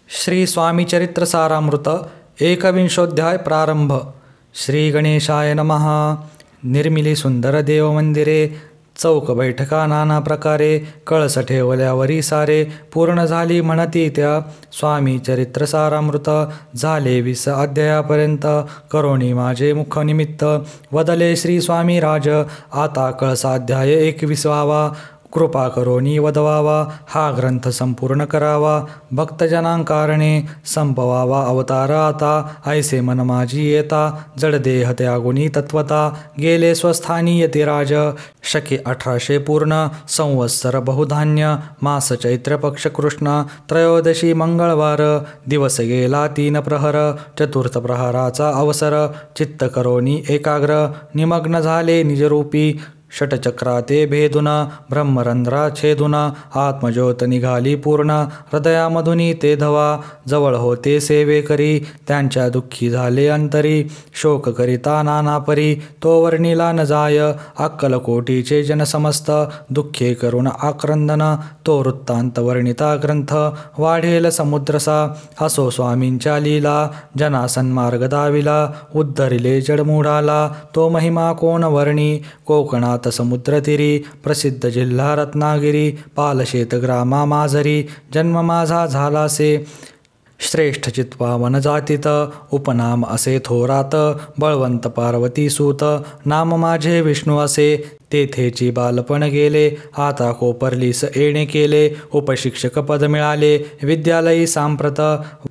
श्री स्वामी चरित्र सारामृत एकविंशोऽध्याय प्रारंभ। श्री गणेशाय नमः। निर्मिली सुंदर देव मंदिरे, चौक बैठका नाना प्रकारे, कळस ठेवल्यावरी सारे, पूर्ण झाली म्हणती त्या स्वामी चरित्र सारामृत। झाले 20 अध्यायापर्यंत, करोनी माझे मुख निमित्त, वदले श्री स्वामी राज, आता कळसाध्याय 21वा। कृपा करोनी वदवावा, हा ग्रंथ संपूर्ण करावा, भक्तजनांकारणे संपवावा अवतार आता, ऐसे मन माझी येता, जडदेह त्यागुनी तत्वता, गेले स्वस्थानी यतिराज। शके 1800 पूर्ण, संवत्सर बहुधान्य, मास चैत्र पक्ष कृष्ण, त्रयोदशी मंगळवार, दिवस गेला 3 प्रहर, चतुर्थ प्रहराचा अवसर, चित्त करोनी एकाग्र, निमग्न झाले निजरूपी, षटचक्राते भेदुना, ब्रह्मरंध्रा छेदुना, आत्मज्योत निघाली पूर्ण, हृदयामधुनी ते धवा, जवळ होते सेवे करी, त्यांच्या दुःखी झाले अंतरी, शोक करिता नाना परी, तो वर्णिला न जाय, अक्कलकोटीचे जन समस्त, दुःखे करुण आक्रंदन, तो वृत्तांत वर्णिता ग्रंथ, वाढेल समुद्रसा, असो स्वामींच्या लीला, जना सन्मार्ग दाविला, उद्धरिले जडमूढाला, तो महिमा कोण वर्णी, कोकणात समुद्रतीरी, प्रसिद्ध जिल्हा रत्नागिरी, पालशेत ग्रामा माझरी, जन्म माझा झालासे, श्रेष्ठ चित्वा वन जातीत, उपनाम असे थोरात, बळवंत पार्वती सूत, नाम माझे विष्णू असे, तेथेची बालपण गेले, आता कोपरलीस येणे केले, उपशिक्षक पद मिळाले, विद्यालयी सांप्रत,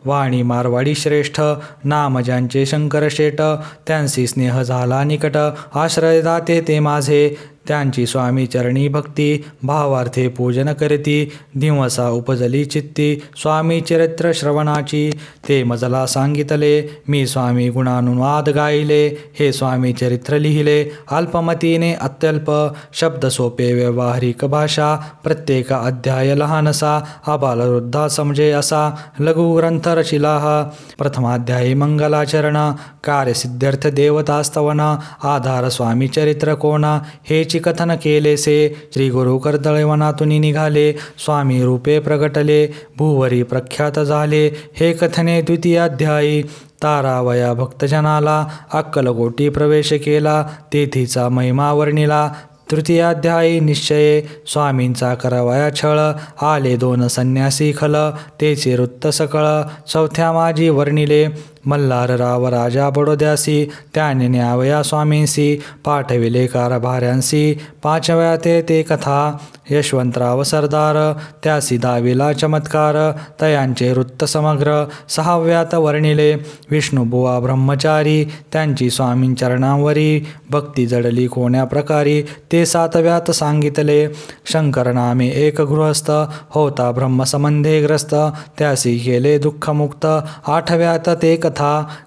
वाणी मारवाडी श्रेष्ठ, नाम ज्यांचे शंकर शेट, त्यांसी स्नेह झाला निकट, आश्रयदाते ते माझे, त्यांची स्वामी चरणी भक्ती, भावार्थे पूजन करती, दिवसा उपजली चित्ती, स्वामी चरित्र श्रवणाची, ते मजला सांगितले, मी स्वामी गुणानुवाद गायले, हे स्वामी चरित्र लिहिले, अल्पमतीने अत्यल्प, शब्द सोपे व्यवहारिक भाषा, प्रत्येक अध्याय लहानसा, आबालवृद्धा समजे असा, लघु ग्रंथ रचिला हा। प्रथमाध्यायी मंगलाचरण, कार्यसिद्ध्यर्थ देवतास्तवन, आधार स्वामी चरित्र कोणा, हेची कथन केलेसे, श्री गुरु कर्दळवनातून निघाले, स्वामी रूपे प्रगटले, भूवरी प्रख्यात झाले, हे कथने द्वितीयाध्यायी, तारावया भक्तजनाला, अक्कलकोटी प्रवेश केला, तेथीचा महिमा वर्णिला, तृतीयाध्यायी निश्चये, स्वामींचा करावया छळ, आले 2 संन्यासी खल, तेचे वृत्त सकळ, चौथ्या माझी वर्णिले, मल्हारराव राजा बडोद्यासी, त्याने न्यावया स्वामींसी, पाठविले कारभाऱ्यांसी, 5व्या ते कथा, यशवंतराव सरदार, त्यासी दाविला चमत्कार, तयांचे वृत्त समग्र, 6व्यात वर्णिले, विष्णुबुवा ब्रह्मचारी, त्यांची स्वामींचरणांवरी, भक्ती जडली कोण्या प्रकारी, ते 7व्यात सांगितले, शंकर नामे एक गृहस्थ, होता ब्रह्मसंबंधे ग्रस्त, त्यासी केले दुःखमुक्त, 8व्यात ते कथा,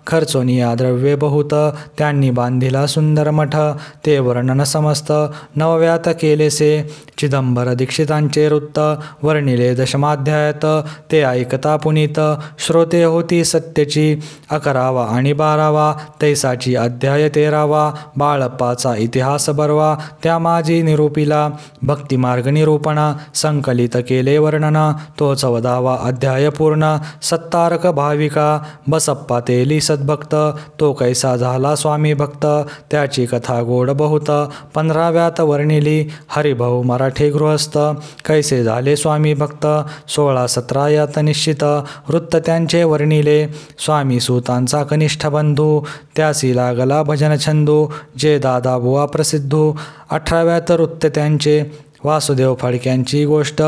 खर्चोनिया द्रव्ये बहुत, त्यांनी बांधिला सुंदर मठ, ते वर्णन समस्त, 9व्यात केलेसे, चिदंबर दीक्षितांचे वृत्त, वर्णिले दशमाध्यायात, ते ऐकता पुनीत, श्रोते होती सत्यची, 11वा आणि 12वा, तैसाची अध्याय 13वा, बाळप्पाचा इतिहास बरवा, त्या माझी निरूपिला, भक्तिमार्ग निरूपणा, संकलित केले वर्णन, तो 14वा अध्याय पूर्ण, सत्तारक भाविका, बसप्पा तेली सद्भक्त, तो कैसा झाला स्वामी भक्त, त्याची कथा गोड बहुत, 15व्यात वर्णिली, हरिभाऊ मराठे गृहस्थ, कैसे झाले स्वामी भक्त, 16-17 यात निश्चित, वृत्त त्यांचे वर्णिले, स्वामी सूतांचा कनिष्ठ बंधू, त्यासी लागला भजन छंदू, जे दादा बुवा प्रसिद्धू, 18व्यात वृत्त त्यांचे, वासुदेव फडक्यांची गोष्ट,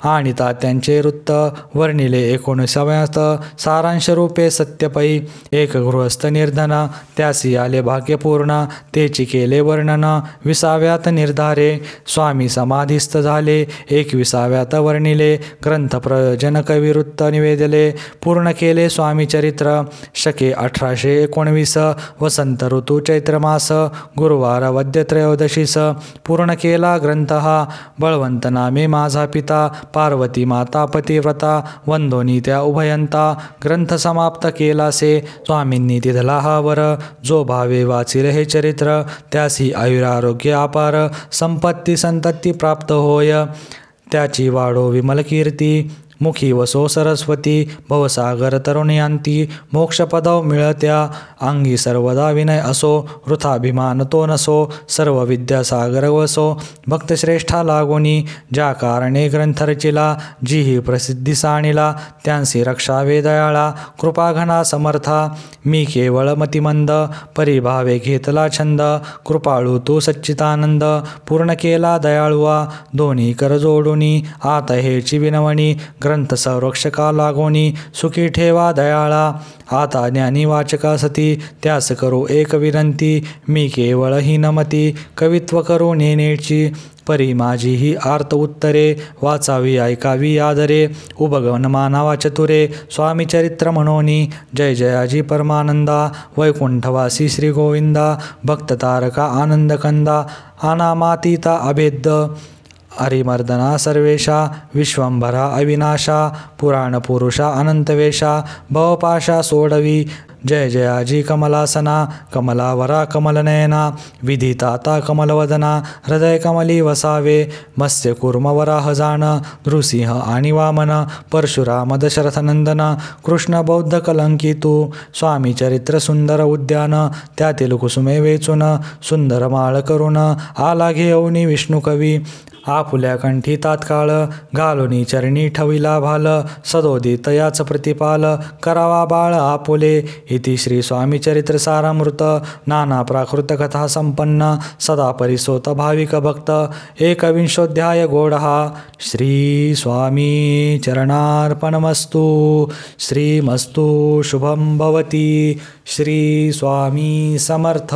आणि तात्यांचे वृत्त, वर्णिले 19व्यात, सारांश रूपे सत्यपै, एक गृहस्थ निर्धन, त्यासी आले भाग्यपूर्ण, तेची केले वर्णन, 20व्यात निर्धारे, स्वामी समाधिस्थ झाले, 21व्यात वर्णिले, ग्रंथ प्रयोजन कविवृत्त निवेदले, पूर्ण केले स्वामी चरित्र, शके 1819, वसंत ऋतू चैत्रमास, गुरुवार वद्य त्रयोदशीस, पूर्ण केला ग्रंथ हा, बळवंत नामे माझा पिता, पार्वती माता पतिव्रता, वंदोनी त्या उभयंता, ग्रंथ समाप्त केलासे, स्वामींनी तिथला हा वर, जो भावे वाचिल हे चरित्र, त्यासी आयुरारोग्य अपार, संपत्ती संतती प्राप्त होय, त्याची वाढो विमल कीर्ती, मुखी वसो सरस्वती भवसागर तरुणयांती मोक्षपदव मिळत्या अंगी सर्वदा विनय असो वृथाभिमान तो नसो सर्व विद्यासागर वसो भक्तश्रेष्ठा लागोनी ज्या कारणे ग्रंथ रचिला जीही प्रसिद्धी साणिला त्यांसी रक्षावे दयाळा कृपाघना समर्था मी केवळ मतिमंद परिभावे घेतला छंद कृपाळू तू सच्चिदानंद पूर्ण केला दयाळुआ दोन्ही कर जोडुनी आता हेची विनवणी ग्रंथ संरक्षका लागोनी सुखी ठेवा दयाळा आता ज्ञानी वाचका सती त्यास करू एक विनंती मी केवळ हीनमती कवित्व करू नेनेची परी माझी ही आर्त उत्तरे वाचावी ऐकावी आदरे उभगवन मानावा चतुरे स्वामी चरित्र म्हणोनी जय जयाजी परमानंदा वैकुंठवासी श्री गोविंदा भक्त तारका आनंद कंदा अनामातीता अभेद हरिमर्दना सर्वेशा विश्वंभरा अविनाशा पुराण पुरुषा अनंतवेशा भवपाशा सोडवी जय जयाजी कमलासना कमलावरा कमलनयना विधिताता कमलवदना हृदय कमली वसावे मत्स्य कुर्म वराह जाण नृसिंह आणि वामन परशुराम दशरथनंदन कृष्ण बौद्ध कलंकितू स्वामी चरित्र सुंदर उद्यान त्यातील कुसुमे वेचून सुंदर माळ करून आला घेऊनी विष्णू कवी आपुल्या कंठी तात्काळ घालुनी चरणी ठविला भाल सदोदित याच प्रतिपाल करावा बाळ आपुले इति श्री स्वामी चरित्र सारामृत नाना प्राकृत कथा संपन्न सदा परिसोत भाविक भक्त एकविंशोऽध्याय गोडहा श्री स्वामी चरणार्पणमस्तु श्रीमस्तु शुभं भवति श्री स्वामी समर्थ।